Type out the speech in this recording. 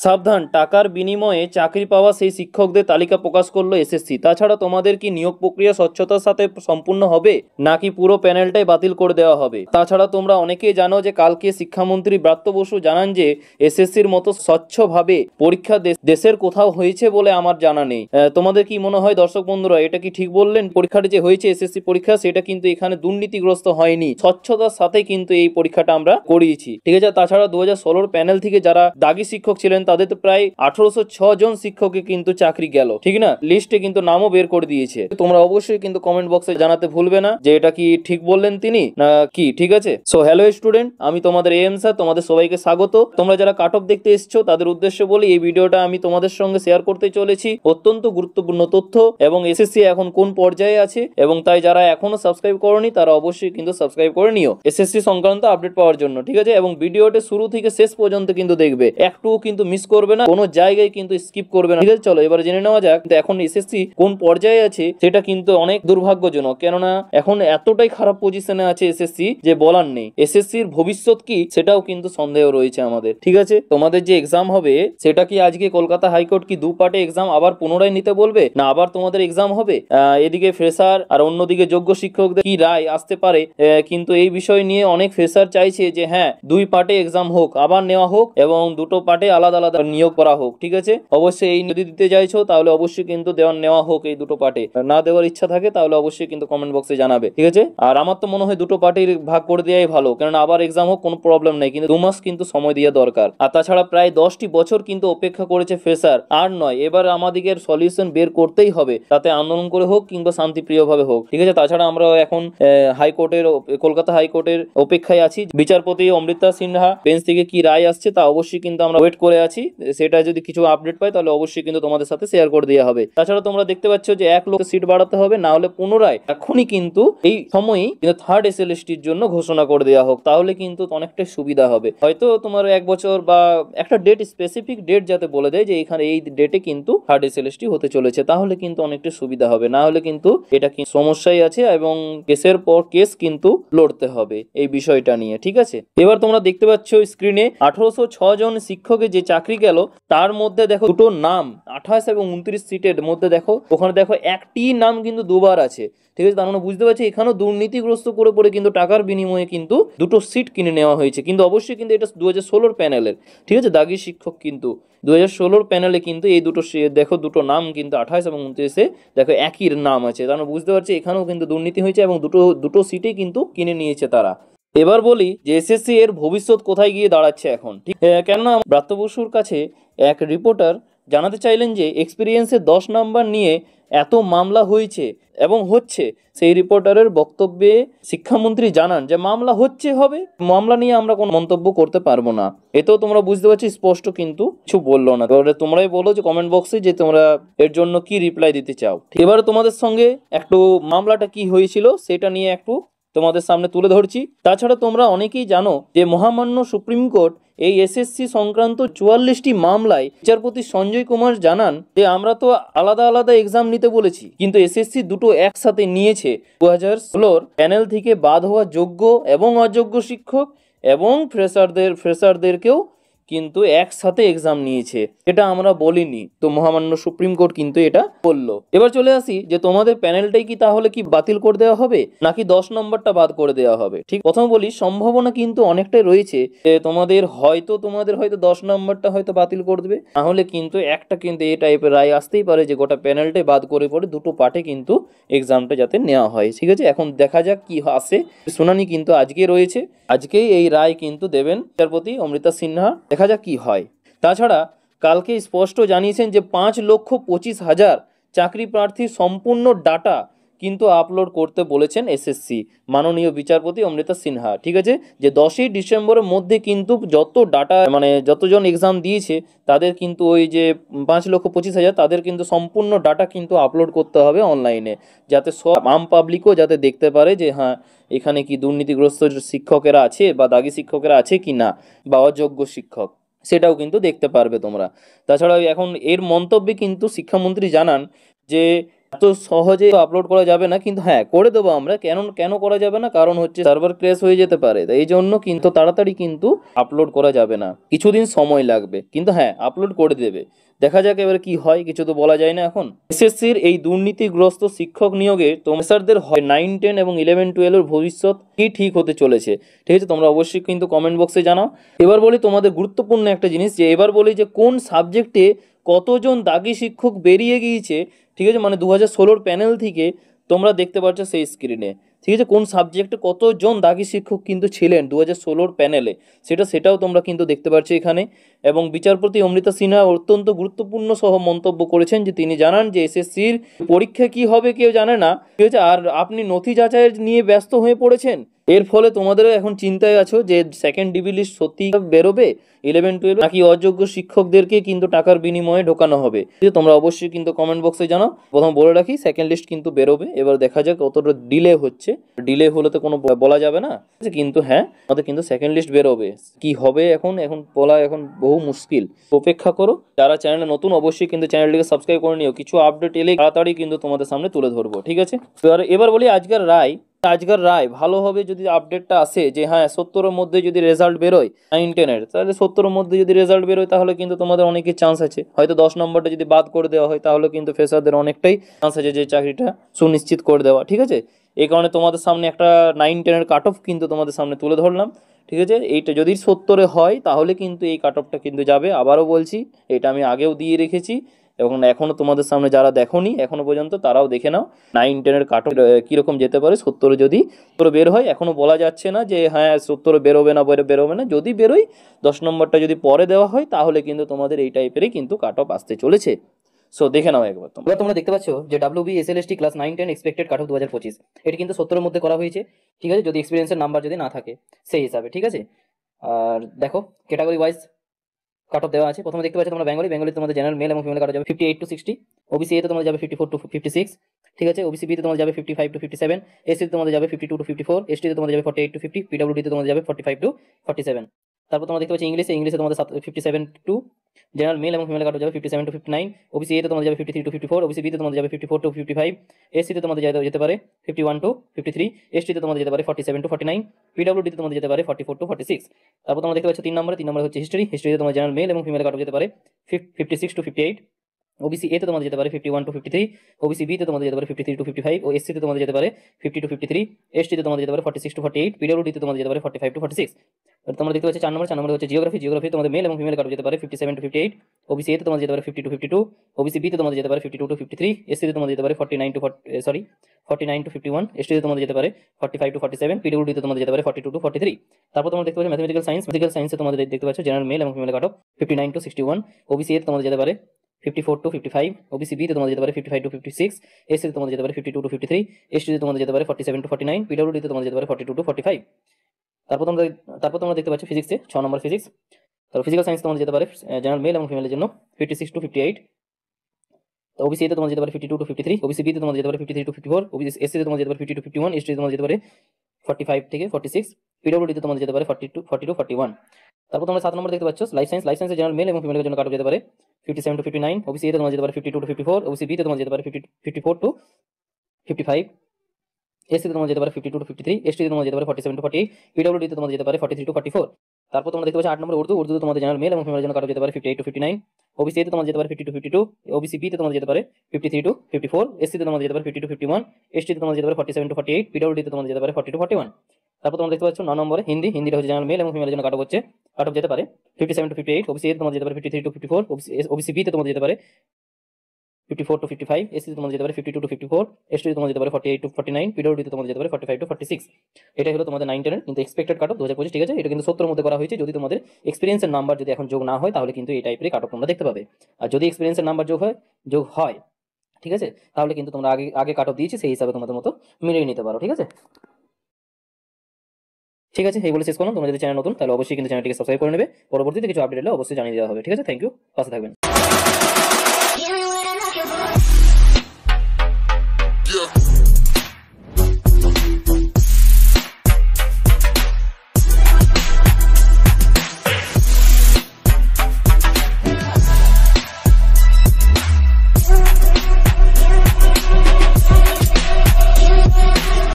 সাবধান, টাকার বিনিময়ে চাকরি পাওয়া সেই শিক্ষকদের তালিকা প্রকাশ করলো এসএসসি। তাছাড়া তোমাদের কি নিয়োগ প্রক্রিয়া স্বচ্ছতার সাথে সম্পূর্ণ হবে নাকি পুরো প্যানেলটাই বাতিল করে দেওয়া হবে? তাছাড়া তোমরা অনেকেই জানো যে কালকে শিক্ষামন্ত্রী ব্রাত্য বসু জানান যে এসএসসির মতো স্বচ্ছভাবে পরীক্ষা দেশের কোথাও হয়েছে বলে আমার জানা নেই। তোমাদের কি মনে হয় দর্শক বন্ধুরা, এটা কি ঠিক বললেন? পরীক্ষাটা যে হয়েছে এসএসসি পরীক্ষা, সেটা কিন্তু এখানে দুর্নীতিগ্রস্ত হয়নি, স্বচ্ছতার সাথে কিন্তু এই পরীক্ষাটা আমরা করিয়েছি, ঠিক আছে। তাছাড়া 2016 প্যানেল থেকে যারা দাগি শিক্ষক ছিলেন তাদের তো প্রায় 1806 জন শিক্ষককে কিন্তু চাকরি গেল, ঠিক না? লিস্টে কিন্তু নামও বের করে দিয়েছে। তোমরা অবশ্যই কিন্তু কমেন্ট বক্সে জানাতে ভুলবে না যে এটা কি ঠিক বললেন তিনি না কি, ঠিক আছে। সো হ্যালো স্টুডেন্ট, আমি তোমাদের এম স্যার, তোমাদের সবাইকে স্বাগত। তোমরা যারা কাট অফ দেখতে এসছো তাদের উদ্দেশ্যে বলি, এই ভিডিওটা আমি তোমাদের সঙ্গে শেয়ার করতে চলেছি অত্যন্ত গুরুত্বপূর্ণ তথ্য, এবং এসএসসি এখন কোন পর্যায়ে আছে, এবং তাই যারা এখনো সাবস্ক্রাইব করোনি তারা অবশ্যই কিন্তু সাবস্ক্রাইব করে নিও এসএসসি সংক্রান্ত আপডেট পাওয়ার জন্য, ঠিক আছে। এবং ভিডিওটা শুরু থেকে শেষ পর্যন্ত কিন্তু দেখবে, একটুও কিন্তু মিস করবে না, কোনো জায়গায় কিন্তু স্কিপ করবে না, ঠিক আছে। চলো এবারে জেনে নেওয়া যাক এখন এসএসসি কোন পর্যায়ে আছে। সেটা কিন্তু অনেক দুর্ভাগ্যজনক, কেননা এখন এতটাই খারাপ পজিশনে আছে এসএসসি যে বলার নেই। এসএসসির ভবিষ্যৎ কি সেটাও কিন্তু সন্দেহ রয়েছে আমাদের, ঠিক আছে। তোমাদের যে এক্সাম হবে সেটা কি আজকে কলকাতা হাইকোর্ট কি দু পার্টে এক্সাম আবার পুনরায় নিতে বলবে, না আবার তোমাদের এক্সাম হবে? এদিকে ফ্রেশার আর অন্যদিকে যোগ্য শিক্ষকদের কি রায় আসতে পারে, কিন্তু এই বিষয় নিয়ে অনেক ফ্রেশার চাইছে যে হ্যাঁ, দুই পার্টে এক্সাম হোক, আবার নেওয়া হোক, এবং দুটো পার্টে আলাদা আলাদা নিয়োগ করা হোক, ঠিক আছে। অবশ্যই এই যদি দিতে চাইছো তাহলে অবশ্যই কিন্তু নেওয়া হোক এই দুটো পার্টে। না দেওয়ার ইচ্ছা থাকে তাহলে অবশ্যই কিন্তু কমেন্ট বক্সে জানাবে, ঠিক আছে। আর আমার তো মনে হয় দুটো পার্টির ভাগ করে দেওয়াই ভালো, কারণ আবার এক্সাম হোক কোনো প্রবলেম নেই, কিন্তু 2 মাস কিন্তু সময় দেওয়া দরকার। আর তাছাড়া প্রায় 10টি বছর কিন্তু অপেক্ষা করেছে ফ্রেশার, আর নয়, এবার আমাদের সলিউশন বের করতেই হবে, তাতে আন্দোলন করে হোক কিংবা শান্তিপ্রিয় ভাবে হোক, ঠিক আছে। তাছাড়া আমরা এখন হাইকোর্টের, কলকাতা হাইকোর্টের অপেক্ষায় আছি। বিচারপতি অমৃতা সিনহা বেঞ্চ থেকে কি রায় আসছে তা অবশ্যই কিন্তু আমরা ওয়েট করে আছি। সেটা যদি কিছু আপডেট পাই তাহলে অবশ্যই কিন্তু তোমাদের সাথে শেয়ার করে দেওয়া হবে। তাছাড়া তোমরা দেখতে পাচ্ছ যে 1 লক্ষ সিট বাড়াতে হবে, না হলে পুনরায় এখনই কিন্তু এই সময়ই কিন্তু থার্ড এসএলএসটির জন্য ঘোষণা করে দেওয়া হোক, তাহলে কিন্তু অনেকটাই সুবিধা হবে। হয়তো তোমার 1 বছর বা একটা ডেট, স্পেসিফিক ডেট যাতে বলে দেয় যে এখানে এই ডেটে কিন্তু থার্ড এসএলএসটি হতে চলেছে, তাহলে কিন্তু অনেকটা সুবিধা হবে। না হলে কিন্তু এটা কি সমস্যাই আছে, এবং কেসের পর কেস কিন্তু লড়তে হবে এই বিষয়টা নিয়ে, ঠিক আছে। এবার তোমরা দেখতে পাচ্ছ স্ক্রিনে 1806 জন শিক্ষকের যে চাকরি গেল, তার মধ্যে দেখো দুটো নাম 28 এবং 29 সিটের মধ্যে দেখো, ওখানে দেখো একটি নাম কিন্তু দুবার আছে, ঠিক আছে। তার মানে বুঝতে পারছি এখানেও দুর্নীতিগ্রস্ত করে পড়ে কিন্তু টাকার বিনিময়ে কিন্তু দুটো সিট কিনে নেওয়া হয়েছে। কিন্তু অবশ্যই কিন্তু এটা 2016 প্যানেলের, ঠিক আছে, দাগি শিক্ষক কিন্তু 2016 প্যানেলে কিন্তু এই দুটো দেখো দুটো নাম কিন্তু 28 এবং 29-এ দেখো একই নাম আছে, তার মানে বুঝতে পারছি এখানেও কিন্তু দুর্নীতি হয়েছে এবং দুটো সিটেই কিন্তু কিনে নিয়েছে তারা। এবার বলি যে এসএসসি এর ভবিষ্যৎ কোথায় গিয়ে দাঁড়াচ্ছে এখন, ঠিক। কেননা ব্রাত্য বসুর কাছে এক রিপোর্টার জানাতে চাইলেন যে এক্সপিরিয়েন্সে 10 নাম্বার নিয়ে এত মামলা হয়েছে এবং হচ্ছে। সেই রিপোর্টারের বক্তব্যে শিক্ষামন্ত্রী জানান যে মামলা হবে, মামলা নিয়ে আমরা কোনো মন্তব্য করতে পারবো না। এতেও তোমরা বুঝতে পারছি স্পষ্ট কিন্তু কিছু বললো না। তোমরাই বলো যে কমেন্ট বক্সে যে তোমরা এর জন্য কি রিপ্লাই দিতে চাও। এবার তোমাদের সঙ্গে একটু মামলাটা কি হয়েছিল সেটা নিয়ে একটু তোমাদের সামনে তুলে ধরছি। তাছাড়া তোমরা অনেকেই জানো যে মহামান্য সুপ্রিম কোর্ট এই এসএসসি সংক্রান্ত 44টি মামলায় বিচারপতি সঞ্জয় কুমার জানান যে আমরা তো আলাদা আলাদা এক্সাম নিতে বলেছি, কিন্তু এসএসসি দুটো একসাথে নিয়েছে। 2016 প্যানেল থেকে বাদ হওয়া যোগ্য এবং অযোগ্য শিক্ষক এবং ফ্রেশারদেরকেও কিন্তু একসাথে এক্সাম নিয়েছে, এটা আমরা বলিনি, তো মহামান্য সুপ্রিম কোর্ট কিন্তু এটা বললো। এবার চলে আসি যে তোমাদের প্যানেলটাই কি তাহলে কি বাতিল করে দেওয়া হবে নাকি 10 নম্বরটা বাদ করে দেওয়া হবে। ঠিক, প্রথম বলি সম্ভাবনা কিন্তু অনেকটাই রয়েছে যে তোমাদের হয়তো 10 নম্বরটা হয়তো বাতিল করে দেবে, তাহলে কিন্তু একটা কিন্তু এই টাইপের রায় আসতেই পারে যে গোটা প্যানেলটাই বাদ করে পড়ে দুটো পার্টে কিন্তু এক্সামটা যাতে নেওয়া হয়, ঠিক আছে। এখন দেখা যাক কি আসে। শুনানি কিন্তু আজকে রয়েছে, আজকেই এই রায় কিন্তু দেবেন বিচারপতি অমৃতা সিনহা, দেখা যাক কি হয়। তাছাড়া কালকে স্পষ্ট জানিয়েছেন যে 5,25,000 চাকরি প্রার্থীর সম্পূর্ণ ডাটা কিন্তু আপলোড করতে বলেছেন এসএসসি মাননীয় বিচারপতি অমৃতা সিনহা, ঠিক আছে। যে 10ই ডিসেম্বরের মধ্যে কিন্তু যত ডাটা মানে যতজন এক্সাম দিয়েছে তাদের কিন্তু ওই যে 5,25,000 তাদের কিন্তু সম্পূর্ণ ডাটা কিন্তু আপলোড করতে হবে অনলাইনে, যাতে সব আম পাবলিকও যাতে দেখতে পারে যে হ্যাঁ এখানে কি দুর্নীতিগ্রস্ত শিক্ষকেরা আছে বা দাগি শিক্ষকেরা আছে কি না, বা অযোগ্য শিক্ষক, সেটাও কিন্তু দেখতে পারবে তোমরা। তাছাড়া এখন এর মন্তব্যে কিন্তু শিক্ষামন্ত্রী জানান যে তো সহজে আপলোড করা যাবে না, কিন্তু হ্যাঁ করে দেবো আমরা। কেন কেন করা যাবে না, কারণ হচ্ছে সার্ভার ক্র্যাশ হয়ে যেতে পারে, তাই এই জন্য কিন্তু তাড়াতাড়ি কিন্তু আপলোড করা যাবে না, কিছুদিন সময় লাগবে, কিন্তু হ্যাঁ আপলোড করে দেবে। দেখা যাক এবার কি হয়, কিছু তো বলা যায় না এখন। এসএসসির এই দুর্নীতিগ্রস্ত শিক্ষক নিয়োগে তোমাদের হয় 9, 10 এবং 11, 12 এর ভবিষ্যৎ কি ঠিক হতে চলেছে, ঠিক আছে? তোমরা অবশ্যই কিন্তু কমেন্ট বক্সে জানাও। এবার বলি তোমাদের গুরুত্বপূর্ণ একটা জিনিস, যে এবার বলি যে কোন সাবজেক্টে কতজন দাগি শিক্ষক বেরিয়ে গিয়েছে, ঠিক আছে? মানে 2016 প্যানেল থেকে তোমরা দেখতে পাচ্ছ সেই স্ক্রিনে, ঠিক আছে? কোন সাবজেক্টে কতজন দাগি শিক্ষক কিন্তু ছিলেন 2016 প্যানেলে, সেটাও তোমরা কিন্তু দেখতে পাচ্ছ এখানে। এবং বিচারপতি অমৃতা সিনহা অত্যন্ত গুরুত্বপূর্ণ সহ মন্তব্য করেছেন, যে তিনি জানান যে এসএসসির পরীক্ষা কি হবে কেউ জানে না, ঠিক আছে? আর আপনি নথি যাচাইয়ের নিয়ে ব্যস্ত হয়ে পড়েছেন, এর ফলে তোমাদেরও এখন চিন্তায় আছো যে সেকেন্ড ডিবি লিস্ট সত্যি বেরোবে 11, 12, নাকি অযোগ্য শিক্ষকদেরকে কিন্তু টাকার বিনিময়ে ঢোকানো হবে। তোমরা অবশ্যই কিন্তু কমেন্ট বক্সে জানাও। প্রথম বলে রাখি, সেকেন্ড লিস্ট কিন্তু বেরোবে, এবার দেখা যাক কতটা ডিলে হচ্ছে। ডিলে হলে তো কোনো বলা যাবে না, কিন্তু হ্যাঁ আমাদের কিন্তু সেকেন্ড লিস্ট বেরোবে। কি হবে এখন বলা এখন বহু মুশকিল, অপেক্ষা করো। যারা চ্যানেলে নতুন অবশ্যই কিন্তু চ্যানেলটিকে সাবস্ক্রাইব করে নিও, কিছু আপডেট এলে তাড়াতাড়ি কিন্তু তোমাদের সামনে তুলে ধরবো, ঠিক আছে? এবার বলি আজকের রায় ভালো হবে যদি আপডেটটা আসে যে হ্যাঁ 70-এর মধ্যে যদি রেজাল্ট বেরোয় 9, 10-এর, তাহলে 70-এর মধ্যে যদি রেজাল্ট বেরোয় তাহলে কিন্তু তোমাদের অনেকই চান্স আছে। হয়তো 10 নম্বরটা যদি বাদ করে দেওয়া হয় তাহলে কিন্তু ফ্রেশারদের অনেকটাই চান্স আছে যে চাকরিটা সুনিশ্চিত করে দেওয়া, ঠিক আছে? এই কারণে তোমাদের সামনে একটা 9, 10-এর কাট অফ কিন্তু তোমাদের সামনে তুলে ধরলাম, ঠিক আছে? এইটা যদি 70-এ হয় তাহলে কিন্তু এই কাট অফটা কিন্তু যাবে। আবারও বলছি, এটা আমি আগেও দিয়ে রেখেছি, এবং এখনও তোমাদের সামনে যারা দেখোনি এখনো পর্যন্ত তারাও দেখে নাও 9, 10-এর কাট অফ কীরকম যেতে পারে। 70-এ যদি 70 বের হয়, এখনও বলা যাচ্ছে না যে হ্যাঁ 70-এ বেরোবে না, যদি বেরোয় 10 নম্বরটা যদি পরে দেওয়া হয় তাহলে কিন্তু তোমাদের এই টাইপেরই কিন্তু কাট অফ আসতে চলেছে। সো দেখে নাও একবার। তোমরা দেখতে পাচ্ছ যে WB SLST class 9, 10 expected cut off 2025, এটি কিন্তু 70-এর মধ্যে করা হয়েছে, ঠিক আছে? যদি এক্সপিরিয়েন্সের নাম্বার যদি না থাকে সেই হিসাবে, ঠিক আছে? আর দেখো ক্যাটাগরি ওয়াইজ কাট অফ দেওয়া আছে। প্রথমে দেখতে পাচ্ছ তোমরা বেঙ্গলি তোমাদের জেনারেল মেল এবং ফিমেল কাট যাবে 58 to 60, ওবিসি এ তে তোমাদের যাবে 54 to 56, ঠিক আছে? ওবিসি বি তে তোমাদের যাবে 55 to 57, এসসি তে তোমাদের যাবে 52 to 54, এসটি তে তোমাদের যাবে 48 to 50, পিডব্লিউডি তে তোমাদের যাবে 45 to 47। তারপর তোমরা দেখতে পাচ্ছ ইংলিশে তোমাদের 57 টু, জেনারেল মেল এবং ফিমেল কাট যাবে 57 to 59, ওবিসি এ তে তোমাদের যাবে 53 to 54, ওবিসি বি তে তোমাদের যাবে 54 to 55, এসসি তে তোমাদের যেতে পারে 51 to 53, এসটি তে তোমাদের যেতে পারে 47 to 49, পিডব্লিউডি তে তোমাদের যেতে পারে 44 to 46। তারপর তোমরা দেখতে পাচ্ছ 3 নম্বরে হচ্ছে হিস্ট্রিতে তোমাদের জেনারেল মেল এবং ফিমেল কাট যেতে পারে 56 to 58, ওবিসি এ তে তোমাদের যেতে পারে 51 to 53, ওবিসি বি তে তোমাদের যেতে পারে 53 to 55, ও এসসি তে তোমাদের যেতে পারে 50 to 53, এসটি তে তোমাদের যেতে পারে 46 to 48, পিডব্লিউডি তে তোমাদের যেতে পারে 45 to 46। তোমরা দেখতে পাচ্ছ 4 নম্বরে হচ্ছে জিওগ্রাফি তোমাদের মেল এবং ফিমেল কাট যেতে পারে 57 to 58, ওবিসি এ তে তোমাদের যেতে পারে 50 to 52, ওবিসি বি তে তোমাদের যেতে পারে 52 to 53, এসসি তে তোমাদের যেতে পারে 49 to 51, এসটি তে তোমাদের যেতে পারে 45 to 47, পিডব্লিউডি তে তোমাদের যেতে পারে 42 to 43। তারপর তোমরা দেখতে পাচ্ছ ম্যাথমেটিক্যাল সায়েন্সে তোমাদের দেখতে পাচ্ছ জেনারেল মেল এবং female cut 59 to 61, OBC A তে তোমাদের যেতে পারে 54 to 55, ওবিসি বি তে তোমাদের যেতে পারে 55 to 56, এসসি তে তোমাদের যেতে পারে 52 to 53, এসটি তে তোমাদের যেতে পারে 47 to 49, পিডব্লিউডি তে তোমাদের যেতে পারে 42 to 45। তারপর তোমরা দেখতে পাচ্ছ ফিজিক্সে 6 নম্বর ফিজিক্স। তারপর ফিজিক্যাল সায়েন্স তোমাদের যেতে পারে জেনারেল মেল এবং ফিমেলের জন্য 56 to 58, তো ওবিসি এ তে তোমাদের যেতে পারে 52 to 53, ওবিসি বি তে তোমাদের যেতে পারে 53 to 54, ওবিসি এসসি তে তোমাদের যেতে পারে 50 to 51, এসটি তে তোমাদের যেতে পারে 45 থেকে 46, পিডব্লিউডি তে তোমাদের যেতে পারে 40 to 41। তারপর তোমরা 7 নম্বর দেখতে পাচ্ছ লাইফ সায়েন্সে জেনারেল মেল এবং ফিমেলের জন্য কাট যেতে পারে 57 to 59, ওবিসি এ তে তোমাদের যেতে পারে 52 to 54, ওবিসি বি তে তোমাদের যেতে পারে 54 to 55, এসসি তে তোমাদের যেতে পারে 52 to 53, এসটি তে তোমাদের যেতে পারে 47 to 48, পিডব্লিউডি তে তোমাদের যেতে পারে 43 to 44। তারপর তোমরা দেখতে পাচ্ছ 8 নম্বর উর্দু তোমাদের জেনারেল মেল এবং ফিমেলের জন্য কাট যেতে পারে 58 to 59, ওবিসি এ তে তোমাদের যেতে পারে 50 to 52, ওবিসি বি তে তোমাদের যেতে পারে 53 to 54, এসসি তে তোমাদের যেতে পারে 50 to 51, এসটি তে তোমাদের যেতে পারে 47 to 48, পিডব্লিউডি তে তোমাদের যেতে পারে 40 to 41। তারপর তোমরা দেখতে পাচ্ছ 9 নম্বরে হিন্দিটা হচ্ছে জেনারেল মেল এবং ফিমেলের জন্য কাট যেতে পারে 57 to 58, ওবিসি এ তে তোমাদের যেতে পারে 53 to 54, ওবিসি বি তে তোমাদের যেতে পারে 54 to 55, এসসি তে তোমাদের যেতে পারে 52 to 54, এসটি তে তোমাদের যেতে পারে 48 to 49, পিডব্লিউডি তে তোমাদের যেতে পারে 45 to 46। এটাই হলো তোমাদের 9, 10 এর কিন্তু এক্সপেক্টেড কাট অফ 2025, ঠিক আছে? এটা কিন্তু 70-এর মধ্যে করা হয়েছে। যদি তোমাদের এক্সপেরিয়েন্সের নাম্বার যদি এখন যোগ না হয় তাহলে কিন্তু এই টাইপের কাট অফ তোমরা দেখতে পাবে। আর যদি এক্সপেরিয়েন্সের নাম্বার যোগ হয়, ঠিক আছে, তাহলে কিন্তু তোমরা আগে কাট অফ দিয়েছি সেই হিসাবে তোমাদের মতো মিলিয়ে নিতে পারো, ঠিক আছে? ঠিক আছে, এই বলে শেষ করলাম। তোমরা যদি চ্যানেল নতুন তাহলে অবশ্যই কিন্তু চ্যানেলটিকে সাবস্ক্রাইব করে নেবে। পরবর্তীতে কিছু আপডেট এলে অবশ্যই জানিয়ে দেওয়া হবে, ঠিক আছে? থ্যাংক ইউ, পাশে থাকবেন।